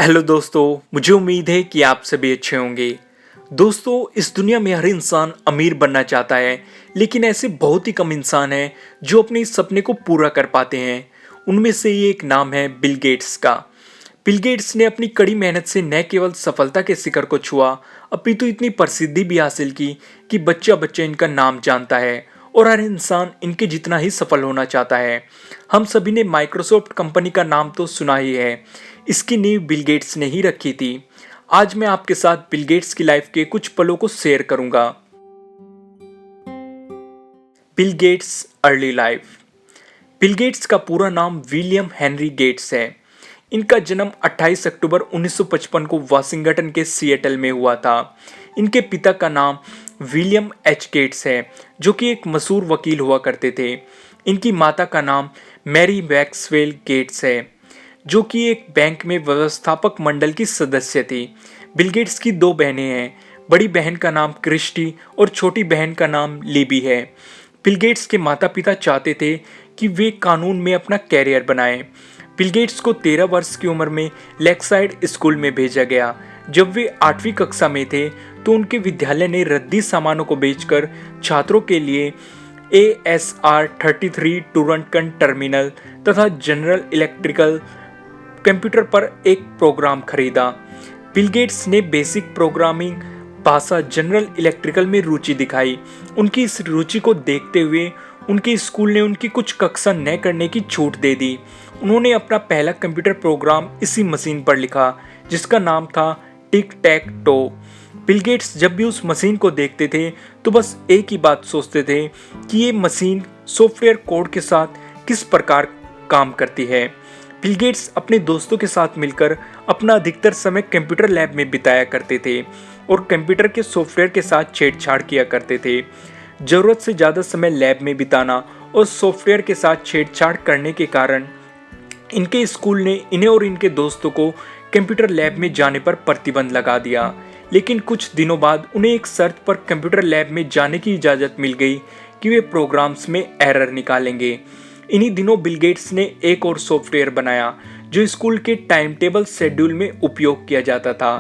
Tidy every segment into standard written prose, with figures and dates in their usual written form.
Hello दोस्तों, मुझे उम्मीद है कि आप सभी अच्छे होंगे। दोस्तों, इस दुनिया में हर इंसान अमीर बनना चाहता है, लेकिन ऐसे बहुत ही कम इंसान हैं जो अपने इस सपने को पूरा कर पाते हैं। उनमें से ही एक नाम है बिल गेट्स का। बिल गेट्स ने अपनी कड़ी मेहनत से न केवल सफलता के शिखर को छुआ, अपितु इतनी प्रसिद्धि भी हासिल की कि बच्चा बच्चा इनका नाम जानता है और हर इंसान इनके जितना ही सफल होना चाहता है। हम सभी ने माइक्रोसॉफ्ट कंपनी का नाम तो सुना ही है। इसकी नींव बिल गेट्स ने ही रखी थी। आज मैं आपके साथ बिल गेट्स की लाइफ के कुछ पलों को शेयर करूंगा। Bill Gates early life. Bill Gates का पूरा नाम विलियम हेनरी गेट्स है। इनका जन्म 28 अक्टूबर 1955 को वाशिंगटन के सिएटल में हुआ था। इनके पिता का नाम विलियम एच गेट्स है, जो कि एक मशहूर वकील हुआ करते थे। इनकी माता का नाम मैरी मैक्सवेल गेट्स है, जो कि एक बैंक में व्यवस्थापक मंडल की सदस्य थी। बिल गेट्स की दो बहनें हैं। बड़ी बहन का नाम क्रिस्टी और छोटी बहन का नाम लिबी है। बिल गेट्स के माता पिता चाहते थे कि वे कानून में अपना कैरियर बनाएं। बिल गेट्स को 13 वर्ष की उम्र में लेकसाइड स्कूल में भेजा गया। जब वे 8वीं कक्षा में थे तो उनके विद्यालय ने रद्दी सामानों को बेचकर छात्रों के लिए ASR 33 टूरंटन टर्मिनल तथा जनरल इलेक्ट्रिकल कंप्यूटर पर एक प्रोग्राम खरीदा। बिल गेट्स ने बेसिक प्रोग्रामिंग भाषा जनरल इलेक्ट्रिकल में रुचि दिखाई। उनकी इस रुचि को देखते हुए उनके स्कूल ने उनकी कुछ कक्षा न करने की छूट दे दी। उन्होंने अपना पहला कंप्यूटर प्रोग्राम इसी मशीन पर लिखा, जिसका नाम था टिक टैक टो। बिल गेट्स जब भी उस मशीन को देखते थे तो बस एक ही बात सोचते थे कि ये मशीन सॉफ्टवेयर कोड के साथ किस प्रकार काम करती है। बिल गेट्स अपने दोस्तों के साथ मिलकर अपना अधिकतर समय कंप्यूटर लैब में बिताया करते थे और कंप्यूटर के सॉफ्टवेयर के साथ छेड़छाड़ किया करते थे। ज़रूरत से ज़्यादा समय लैब में बिताना और सॉफ्टवेयर के साथ छेड़छाड़ करने के कारण इनके स्कूल ने इन्हें और इनके दोस्तों को कंप्यूटर लैब में जाने पर प्रतिबंध लगा दिया। लेकिन कुछ दिनों बाद उन्हें एक शर्त पर कंप्यूटर लैब में जाने की इजाज़त मिल गई कि वे प्रोग्राम्स में एरर निकालेंगे। इन्हीं दिनों बिल गेट्स ने एक और सॉफ्टवेयर बनाया जो स्कूल के टाइम टेबल शेड्यूल में उपयोग किया जाता था।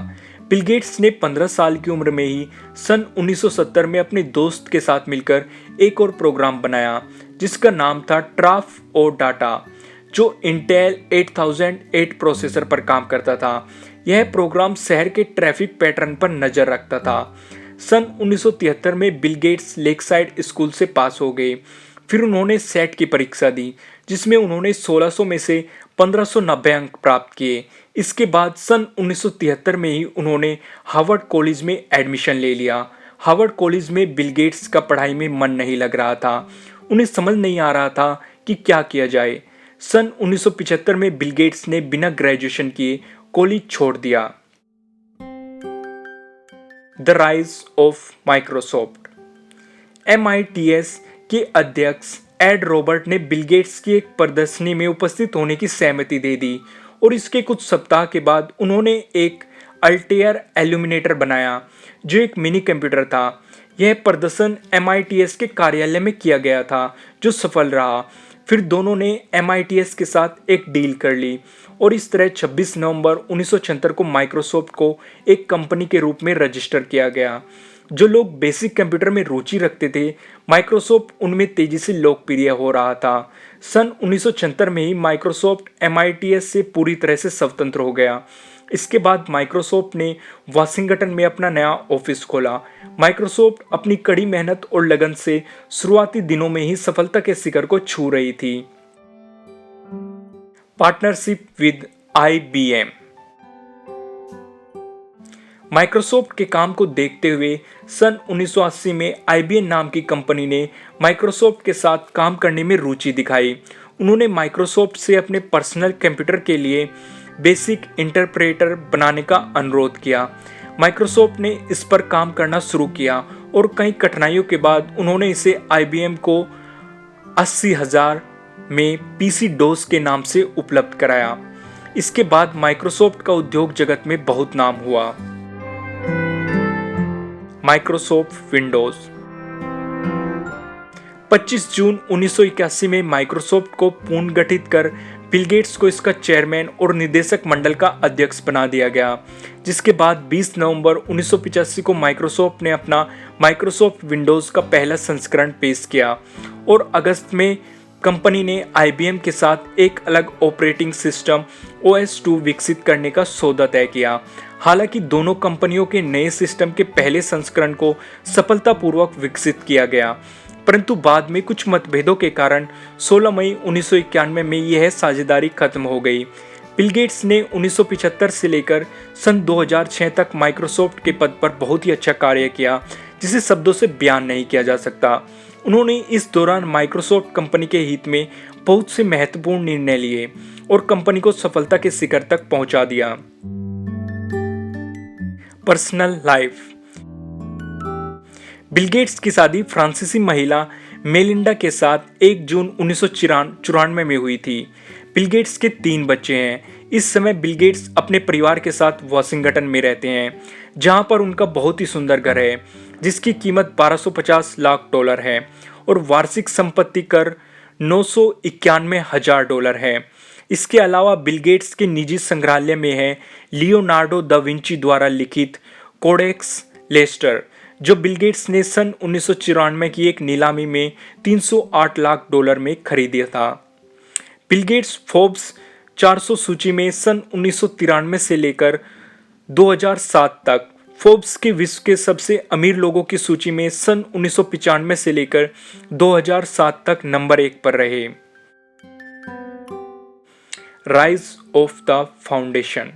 बिल गेट्स ने 15 साल की उम्र में ही सन 1970 में अपने दोस्त के साथ मिलकर एक और प्रोग्राम बनाया, जिसका नाम था ट्राफ ओ डाटा, जो इंटेल 8008 प्रोसेसर पर काम करता था। यह प्रोग्राम शहर के ट्रैफिक पैटर्न पर नजर रखता था। सन 1973 में बिल गेट्स लेकसाइड स्कूल से पास हो गए। फिर उन्होंने सेट की परीक्षा दी, जिसमें उन्होंने 1600 में से 1590 अंक प्राप्त किए। इसके बाद सन 1973 में ही उन्होंने हार्वर्ड कॉलेज में एडमिशन ले लिया। हार्वर्ड कॉलेज में बिल गेट्स का पढ़ाई में मन नहीं लग रहा था। उन्हें समझ नहीं आ रहा था कि क्या किया जाए। सन 1975 में बिल गेट्स ने बिना ग्रेजुएशन किए कॉलेज छोड़ दिया। The rise of Microsoft. MITS के अध्यक्ष एड रॉबर्ट ने बिल गेट्स की एक प्रदर्शनी में उपस्थित होने की सहमति दे दी और इसके कुछ सप्ताह के बाद उन्होंने एक अल्टेयर एल्यूमिनेटर बनाया, जो एक मिनी कंप्यूटर था। यह प्रदर्शन MITS के कार्यालय में किया गया था, जो सफल रहा। फिर दोनों ने MITS के साथ एक डील कर ली और इस तरह 26 नवंबर 1976 को माइक्रोसॉफ्ट को एक कंपनी के रूप में रजिस्टर किया गया। जो लोग बेसिक कंप्यूटर में रुचि रखते थे, माइक्रोसॉफ्ट उनमें तेजी से लोकप्रिय हो रहा था। सन 1976 में ही माइक्रोसॉफ्ट MITS से पूरी तरह से स्वतंत्र हो गया। इसके बाद माइक्रोसॉफ्ट ने वाशिंगटन में अपना नया ऑफिस खोला। माइक्रोसॉफ्ट अपनी कड़ी मेहनत और लगन से शुरुआती दिनों में ही सफलता के शिखर को छू रही थी। Partnership with IBM। माइक्रोसॉफ्ट के काम को देखते हुए सन 1980 में IBM नाम की कंपनी ने माइक्रोसॉफ्ट के साथ काम करने में रुचि दिखाई। उन्होंने माइक्रोसॉफ्ट से अपने पर्सनल कंप्यूटर के लिए बेसिक इंटरप्रेटर बनाने का अनुरोध किया। माइक्रोसॉफ्ट ने इस पर काम करना शुरू किया और कई कठिनाइयों के बाद उन्होंने इसे IBM को 80,000 में PC DOS के नाम से उपलब्ध कराया। इसके बाद माइक्रोसॉफ्ट का उद्योग जगत में बहुत नाम हुआ। Microsoft Windows. 25 जून 1981 में माइक्रोसॉफ्ट को पुनर्गठित कर बिल गेट्स को इसका चेयरमैन और निदेशक मंडल का अध्यक्ष बना दिया गया, जिसके बाद 20 नवंबर 1985 को माइक्रोसॉफ्ट ने अपना माइक्रोसॉफ्ट विंडोज़ का पहला संस्करण पेश किया और अगस्त में कंपनी ने IBM के साथ एक अलग ऑपरेटिंग सिस्टम OS/2 विकसित करने का सौदा तय किया। हालांकि दोनों कंपनियों के नए सिस्टम के पहले संस्करण को सफलतापूर्वक विकसित किया गया, परंतु बाद में कुछ मतभेदों के कारण 16 मई 1991 में यह साझेदारी खत्म हो गई। बिल गेट्स ने 1975 से लेकर सन 2006 तक माइक्रोसॉफ्ट के पद पर बहुत ही अच्छा कार्य किया, जिसे शब्दों से बयान नहीं किया जा सकता। उन्होंने इस दौरान माइक्रोसॉफ्ट कंपनी के हित में बहुत से महत्वपूर्ण निर्णय लिए और कंपनी को सफलता के शिखर तक पहुंचा दिया। Personal life. बिल गेट्स की शादी फ्रांसीसी महिला मेलिंडा के साथ 1 जून 1994 में हुई थी। बिल गेट्स के 3 बच्चे हैं। इस समय बिल गेट्स अपने परिवार के साथ वाशिंगटन में रहते हैं, जहां पर उनका बहुत ही सुंदर घर है, जिसकी कीमत $1250 लाख है और वार्षिक संपत्ति कर $991,000 है। इसके अलावा बिल गेट्स के निजी संग्रहालय में है लियोनार्डो दा विंची द्वारा लिखित कोडेक्स लेस्टर, जो बिल गेट्स ने सन 1994 की एक नीलामी में $308 लाख में खरीदा था। बिल गेट्स फोर्ब्स 400 सूची में सन 1993 से लेकर 2007 तक, फोर्ब्स के विश्व के सबसे अमीर लोगों की सूची में सन 1995 से लेकर 2007 तक नंबर 1 पर रहे। Rise of the foundation.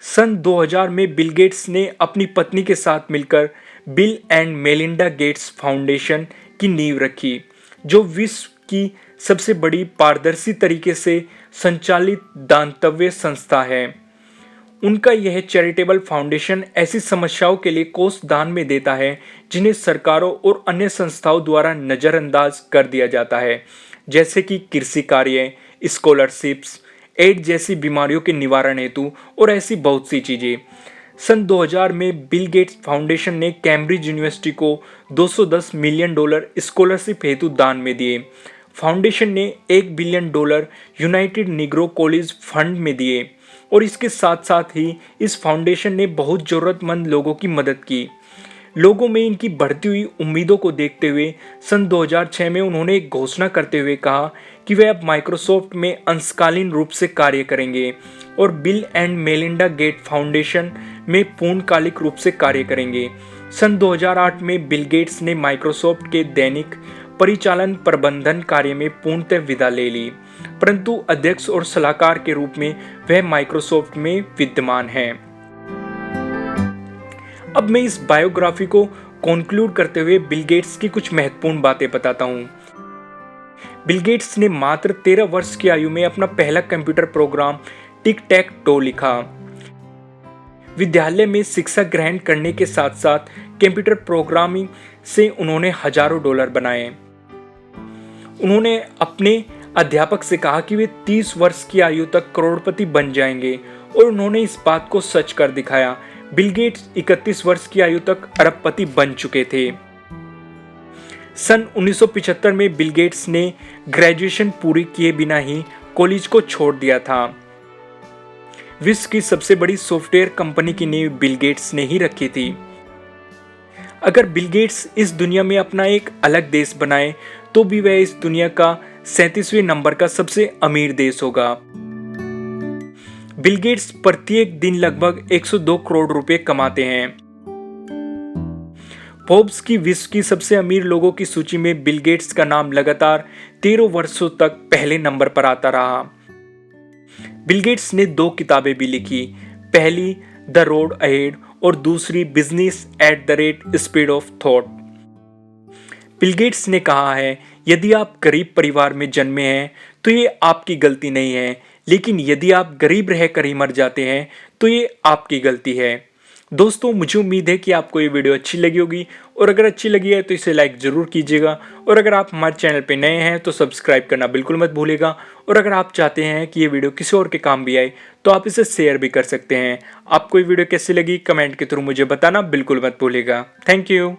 सन 2000 में बिल गेट्स ने अपनी पत्नी के साथ मिलकर bill and Melinda Gates foundation की नींव रखी, जो विश्व की सबसे बड़ी पारदर्शी तरीके से संचालित दानतव्य संस्था है। उनका यह चैरिटेबल फाउंडेशन ऐसी समस्याओं के लिए कोष दान में देता है जिन्हें सरकारों और अन्य संस्थाओं द्वारा नज़रअंदाज कर दिया जाता है, जैसे कि कृषि कार्य, स्कॉलरशिप्स, एड्स जैसी बीमारियों के निवारण हेतु और ऐसी बहुत सी चीज़ें। सन 2000 में बिल गेट्स फाउंडेशन ने कैम्ब्रिज यूनिवर्सिटी को $210 मिलियन स्कॉलरशिप हेतु दान में दिए। फाउंडेशन ने $1 billion United Negro college fund में दिए और इसके साथ साथ ही इस फाउंडेशन ने बहुत ज़रूरतमंद लोगों की मदद की। लोगों में इनकी बढ़ती हुई उम्मीदों को देखते हुए सन 2006 में उन्होंने एक घोषणा करते हुए कहा कि वे अब माइक्रोसॉफ्ट में अंशकालीन रूप से कार्य करेंगे और Bill and Melinda Gates Foundation में पूर्णकालिक रूप से कार्य करेंगे। सन 2008 में बिल गेट्स ने माइक्रोसॉफ्ट के दैनिक परिचालन प्रबंधन कार्य में पूर्णतः विदा ले ली, परंतु अध्यक्ष और सलाहकार के रूप में वह माइक्रोसॉफ्ट में विद्यमान हैं। अब मैं इस बायोग्राफी को कंक्लूड करते हुए बिल गेट्स की कुछ महत्वपूर्ण बातें बताता हूं। बिल गेट्स ने मात्र 13 वर्ष की आयु में अपना पहला computer program tick tech to लिखा। विद्यालय में शिक्षा ग्रहण करने के साथ साथ कंप्यूटर प्रोग्रामिंग से उन्होंने हजारों डॉलर बनाए। उन्होंने अपने अध्यापक से कहा कि वे 30 वर्ष की आयु तक करोड़पति बन जाएंगे और उन्होंने इस बात को सच कर दिखाया। बिल गेट्स 31 वर्ष की आयु तक अरबपति बन चुके थे। सन 1975 में बिल गेट्स ने ग्रेजुएशन पूरी किए बिना ही कॉलेज को छोड़ दिया था। विश्व की सबसे बड़ी सॉफ्टवेयर कंपनी की नींव बिल गेट्स ने ही रखी थी। अगर बिल गेट्स इस दुनिया में अपना एक अलग देश बनाए तो भी वह इस दुनिया का 37वें नंबर का सबसे अमीर देश होगा। बिल गेट्स प्रत्येक दिन लगभग 102 करोड़ रुपए कमाते हैं। फोर्ब्स की विश्व की सबसे अमीर लोगों की सूची में बिल गेट्स का नाम लगातार 13 वर्षों तक पहले नंबर पर आता रहा। बिल गेट्स ने 2 किताबें भी लिखी, पहली द रोड अहेड और दूसरी business at the rate speed of thought. Bill Gates ने कहा है, यदि आप गरीब परिवार में जन्मे हैं तो ये आपकी गलती नहीं है, लेकिन यदि आप गरीब रहकर ही मर जाते हैं तो ये आपकी गलती है। दोस्तों, मुझे उम्मीद है कि आपको ये वीडियो अच्छी लगी होगी और अगर अच्छी लगी है तो इसे लाइक ज़रूर कीजिएगा और अगर आप हमारे चैनल पे नए हैं तो सब्सक्राइब करना बिल्कुल मत भूलिएगा और अगर आप चाहते हैं कि ये वीडियो किसी और के काम भी आए तो आप इसे शेयर भी कर सकते हैं। आपको ये वीडियो कैसी लगी कमेंट के थ्रू मुझे बताना बिल्कुल मत भूलिएगा। Thank you.